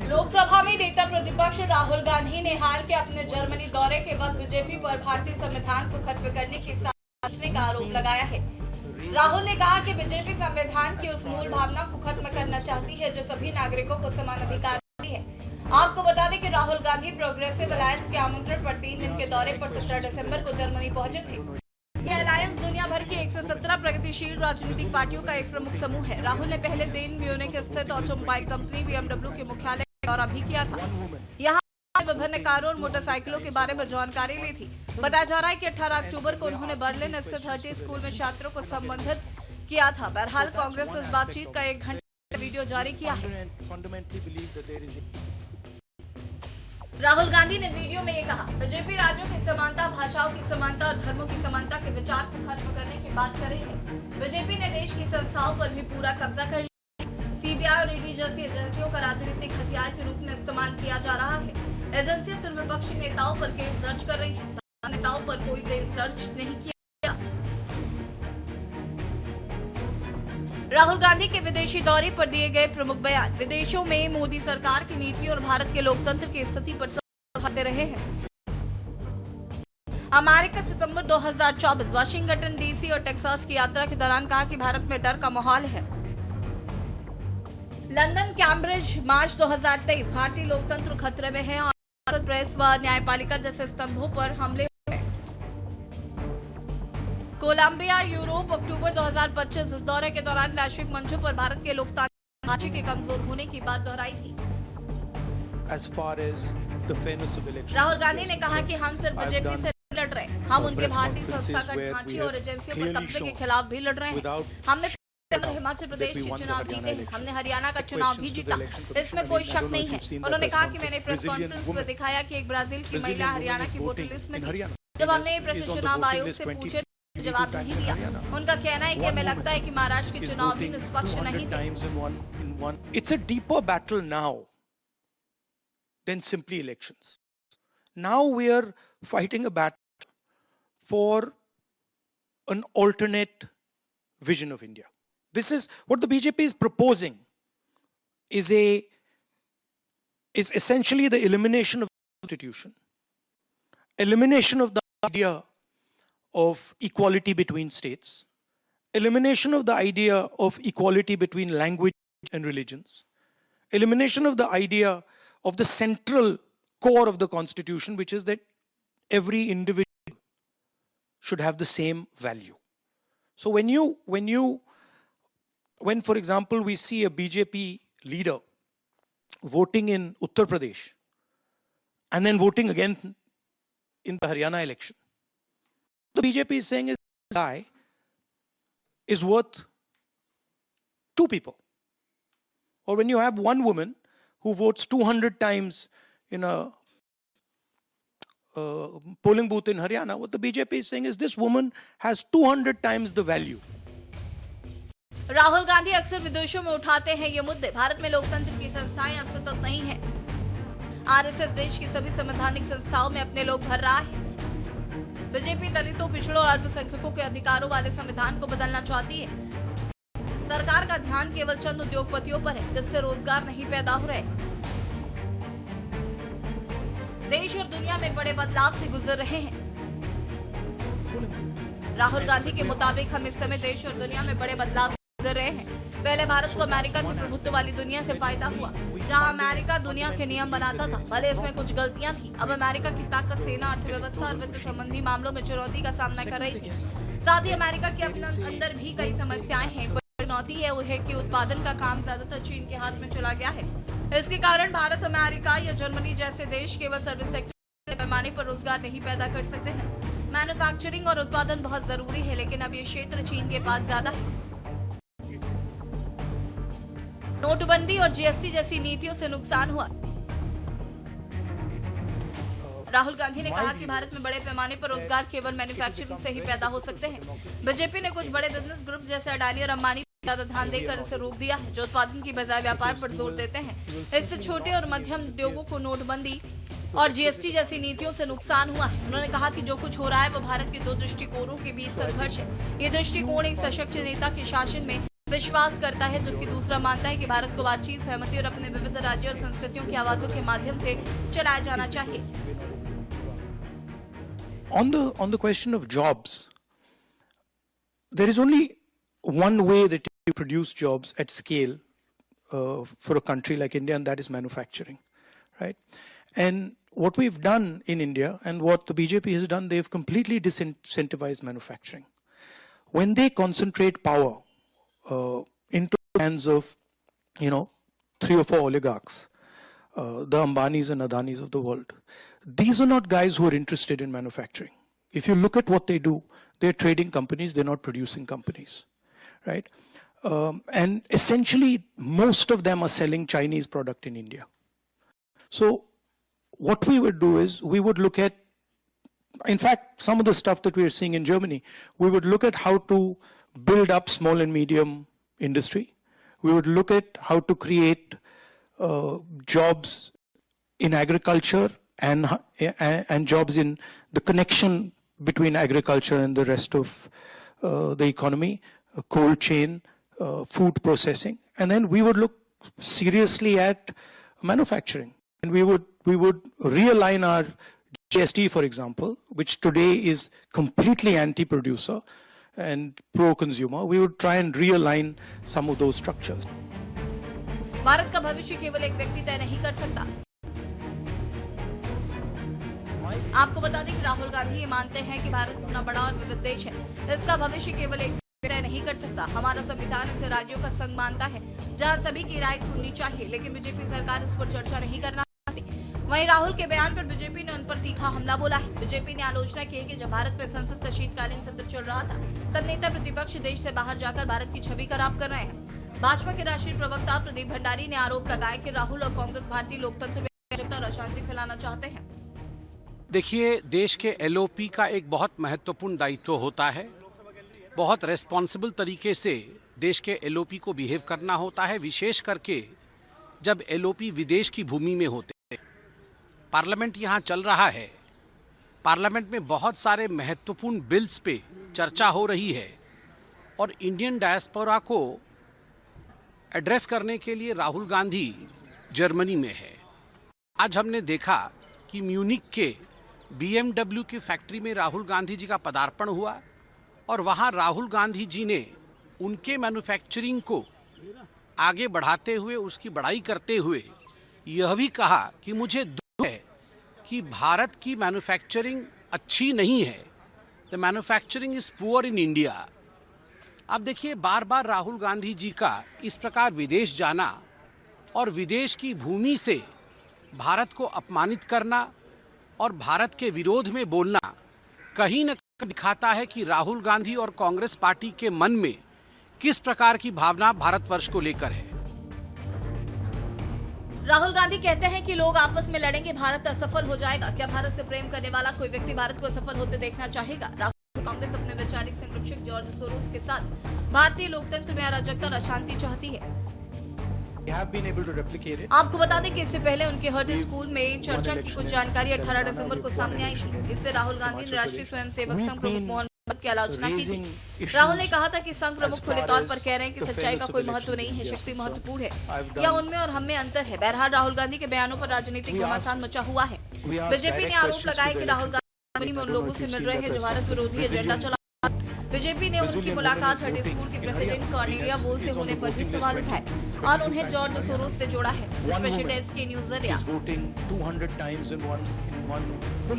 लोकसभा में नेता प्रतिपक्ष राहुल गांधी ने हाल के अपने जर्मनी दौरे के वक्त बीजेपी पर भारतीय संविधान को खत्म करने की साजिश का आरोप लगाया है। राहुल ने कहा कि बीजेपी संविधान की उस मूल भावना को खत्म करना चाहती है जो सभी नागरिकों को समान अधिकार देती है। आपको बता दें कि राहुल गांधी प्रोग्रेसिव अलायंस के आमंत्रण पर 3 दिन के दौरे पर 17 दिसंबर को जर्मनी पहुंचे थे। यह अलायंस दुनिया भर की 117 प्रगतिशील राजनीतिक पार्टियों का एक प्रमुख समूह है। राहुल ने पहले दिन म्यूनिख स्थित ऑटोमोबाइल कंपनी BMW के मुख्यालय का दौरा भी किया था। यहाँ विभिन्न कारों और मोटरसाइकिलों के बारे में जानकारी ली थी। बताया जा रहा है कि 18 अक्टूबर को उन्होंने बर्लिन स्थित हर्टी स्कूल में छात्रों को संबोधित किया था। बहरहाल कांग्रेस ने इस बातचीत का 1 घंटे वीडियो जारी किया है। राहुल गांधी ने वीडियो में ये कहा, बीजेपी राज्यों की समानता, भाषाओं की समानता और धर्मों की समानता के विचार को खत्म करने की बात कर रही है। बीजेपी ने देश की संस्थाओं पर भी पूरा कब्जा कर लिया। CBI और ED जैसी एजेंसियों का राजनीतिक हथियार के रूप में इस्तेमाल किया जा रहा है। एजेंसियां सिर्फ विपक्षी नेताओं पर केस दर्ज कर रही हैं, नेताओं पर कोई केस दर्ज नहीं किया। राहुल गांधी के विदेशी दौरे पर दिए गए प्रमुख बयान। विदेशों में मोदी सरकार की नीति और भारत के लोकतंत्र की स्थिति पर सवाल रहे हैं। अमेरिका सितंबर 2024 वाशिंगटन DC और टेक्सास की यात्रा के दौरान कहा कि भारत में डर का माहौल है। लंदन कैम्ब्रिज मार्च 2023 भारतीय लोकतंत्र खतरे में है और प्रेस व न्यायपालिका जैसे स्तंभों पर हमले। कोलंबिया यूरोप अक्टूबर 2025 इस दौरे के दौरान वैश्विक मंचों पर भारत के लोकतांत्रिक ढांचे के कमजोर होने की बात दोहराई थी। राहुल गांधी ने कहा कि हम सिर्फ बीजेपी से लड़ रहे हैं, हम उनके भारतीय संस्थागत ढांचे और एजेंसियों पर कब्जे के खिलाफ भी लड़ रहे हैं। हमने हिमाचल प्रदेश के चुनाव जीते हैं, हमने हरियाणा का चुनाव भी जीता, इसमें कोई शक नहीं है। उन्होंने कहा कि मैंने प्रेस कॉन्फ्रेंस में दिखाया कि एक ब्राजील की महिला हरियाणा की वोटर लिस्ट में थी। जब हमने प्रश्न चुनाव आयोग से पूछे, जवाब नहीं दिया। उनका कहना है कि हमें लगता है कि महाराष्ट्र के चुनाव भी निष्पक्ष नहीं थे। It's a deeper battle now than simply elections. Now we are fighting a battle for an alternate vision of India. This is what the BJP is proposing. Is essentially the elimination of the constitution, elimination of the idea of equality between states, elimination of the idea of equality between language and religions, elimination of the idea of the central core of the constitution, which is that every individual should have the same value. So when for example we see a BJP leader voting in Uttar Pradesh and then voting again in the Haryana election, the BJP is saying this guy is worth 2 people. Or when you have one woman who votes 200 times in a polling booth in Haryana, what the BJP is saying is this woman has 200 times the value. Rahul Gandhi अक्सर विदेशों में उठाते हैं ये मुद्दे। भारत में लोकतंत्र की संस्थाएं अब सतत नहीं है। RSS देश की सभी संवैधानिक संस्थाओं में अपने लोग भर रहा है। बीजेपी दलितों, पिछड़ों और अल्पसंख्यकों के अधिकारों वाले संविधान को बदलना चाहती है। सरकार का ध्यान केवल चंद उद्योगपतियों पर है, जिससे रोजगार नहीं पैदा हो रहे। देश और दुनिया में बड़े बदलाव से गुजर रहे हैं। राहुल गांधी के मुताबिक हम इस समय देश और दुनिया में बड़े बदलाव से गुजर रहे हैं। पहले भारत को अमेरिका की प्रभुत्व वाली दुनिया से फायदा हुआ, जहां अमेरिका दुनिया के नियम बनाता था। भले इसमें कुछ गलतियां थी। अब अमेरिका की ताकत सेना, अर्थव्यवस्था और वित्त संबंधी मामलों में चुनौती का सामना कर रही थी। साथ ही अमेरिका के अपने अंदर भी कई समस्याएं हैं। चुनौती है वो है कि उत्पादन का काम ज्यादातर चीन के हाथ में चला गया है। इसके कारण भारत, अमेरिका या जर्मनी जैसे देश केवल सर्विस सेक्टर के पैमाने पर रोजगार नहीं पैदा कर सकते हैं। मैन्युफैक्चरिंग और उत्पादन बहुत जरूरी है, लेकिन अब ये क्षेत्र चीन के पास ज्यादा है। नोटबंदी और GST जैसी नीतियों से नुकसान हुआ। राहुल गांधी ने कहा कि भारत में बड़े पैमाने पर रोजगार केवल मैन्युफैक्चरिंग से ही पैदा हो सकते हैं। बीजेपी ने कुछ बड़े बिजनेस ग्रुप जैसे अडानी और अंबानी ज्यादा ध्यान देकर इसे रोक दिया है, जो उत्पादन की बजाय व्यापार पर जोर देते हैं। इससे छोटे और मध्यम उद्योगों को नोटबंदी और GST जैसी नीतियों से नुकसान हुआ है। उन्होंने कहा कि जो कुछ हो रहा है वो भारत के 2 दृष्टिकोणों के बीच संघर्ष है। ये दृष्टिकोण एक सशक्त नेता के शासन में विश्वास करता है, जबकि दूसरा मानता है कि भारत को बातचीत, सहमति और अपने विविध राज्यों और संस्कृतियों की आवाजों के माध्यम से चलाया जाना चाहिए। On the question of jobs, there is only one way that you produce jobs at scale for a country like India, and that is manufacturing, right? And what we've done in India and what the BJP has done, they've completely disincentivized manufacturing. When they concentrate power into the hands of, 3 or 4 oligarchs, the Ambanis and Adanis of the world, these are not guys who are interested in manufacturing. If you look at what they do, they're trading companies, they're not producing companies, right? And essentially, most of them are selling Chinese product in India. So what we would do is, we would look at, in fact, some of the stuff that we are seeing in Germany, we would look at how to build up small and medium industry. We would look at how to create jobs in agriculture and jobs in the connection between agriculture and the rest of the economy, cold chain, food processing, and then we would look seriously at manufacturing, and we would realign our GST, for example, which today is completely anti-producer and pro-consumer. We would try and realign some of those structures. Bharat का भविष्य केवल एक व्यक्ति तय नहीं कर सकता। आपको बता दें कि राहुल गांधी ये मानते हैं कि भारत इतना बड़ा और विविध देश है, इसका भविष्य केवल एक व्यक्ति तय नहीं कर सकता। हमारा संविधान इसे राज्यों का संघ मानता है, जहां सभी की राय सुननी चाहिए, लेकिन बीजेपी सरकार इस पर चर्चा नहीं करना चाहती। वहीं राहुल के बयान पर बीजेपी ने उन पर तीखा हमला बोला है। बीजेपी ने आलोचना की है कि जब भारत में संसद का शीतकालीन सत्र चल रहा था, तब नेता प्रतिपक्ष देश से बाहर जाकर भारत की छवि खराब कर रहे हैं। भाजपा के राष्ट्रीय प्रवक्ता प्रदीप भंडारी ने आरोप लगाया कि राहुल और कांग्रेस भारतीय लोकतंत्र में अराजकता और अशांति फैलाना चाहते हैं। देखिए, देश के एलओपी का एक बहुत महत्वपूर्ण दायित्व होता है। बहुत रेस्पॉन्सिबल तरीके से देश के एलओपी को बिहेव करना होता है, विशेष करके जब एलओपी विदेश की भूमि में होते हैं। पार्लियामेंट यहाँ चल रहा है, पार्लियामेंट में बहुत सारे महत्वपूर्ण बिल्स पे चर्चा हो रही है और इंडियन डायस्पोरा को एड्रेस करने के लिए राहुल गांधी जर्मनी में है। आज हमने देखा कि म्यूनिक के BMW की फैक्ट्री में राहुल गांधी जी का पदार्पण हुआ और वहाँ राहुल गांधी जी ने उनके मैन्युफैक्चरिंग को आगे बढ़ाते हुए, उसकी बड़ाई करते हुए यह भी कहा कि मुझे दुख है कि भारत की मैन्युफैक्चरिंग अच्छी नहीं है, the manufacturing is poor in India. अब देखिए, बार बार राहुल गांधी जी का इस प्रकार विदेश जाना और विदेश की भूमि से भारत को अपमानित करना और भारत के विरोध में बोलना कहीं न कहीं दिखाता है कि राहुल गांधी और कांग्रेस पार्टी के मन में किस प्रकार की भावना भारतवर्ष को लेकर है। राहुल गांधी कहते हैं कि लोग आपस में लड़ेंगे, भारत असफल हो जाएगा। क्या भारत से प्रेम करने वाला कोई व्यक्ति भारत को असफल होते देखना चाहेगा? राहुल कांग्रेस अपने वैचारिक संरक्षक जॉर्ज सोरोस के साथ भारतीय लोकतंत्र में अराजकता और अशांति चाहती है। आपको बता दें कि इससे पहले उनके हर्ट स्कूल में चर्चा की कुछ जानकारी 18 दिसंबर को सामने आई थी। इससे राहुल गांधी ने राष्ट्रीय स्वयंसेवक संघ प्रमुख मोहन भगत की आलोचना की थी। राहुल ने कहा था कि संघ प्रमुख खुले तौर पर कह रहे हैं कि सच्चाई का कोई महत्व नहीं है, शक्ति महत्वपूर्ण है, या उनमें और हम में अंतर है। बहरहाल राहुल गांधी के बयानों पर राजनीतिक घमासान मचा हुआ है। बीजेपी ने आरोप लगाया कि राहुल गांधी में उन लोगों से मिल रहे हैं जो भारत विरोधी एजेंडा चला। बीजेपी ने उनकी मुलाकात हर्ट स्कूल के प्रेसिडेंट कॉर्नेलिया वोल से होने पर भी सवाल उठाए और उन्हें जॉर्ज सोरोस से जोड़ा है। स्पेशल डेस्क के न्यूज़ इंडिया।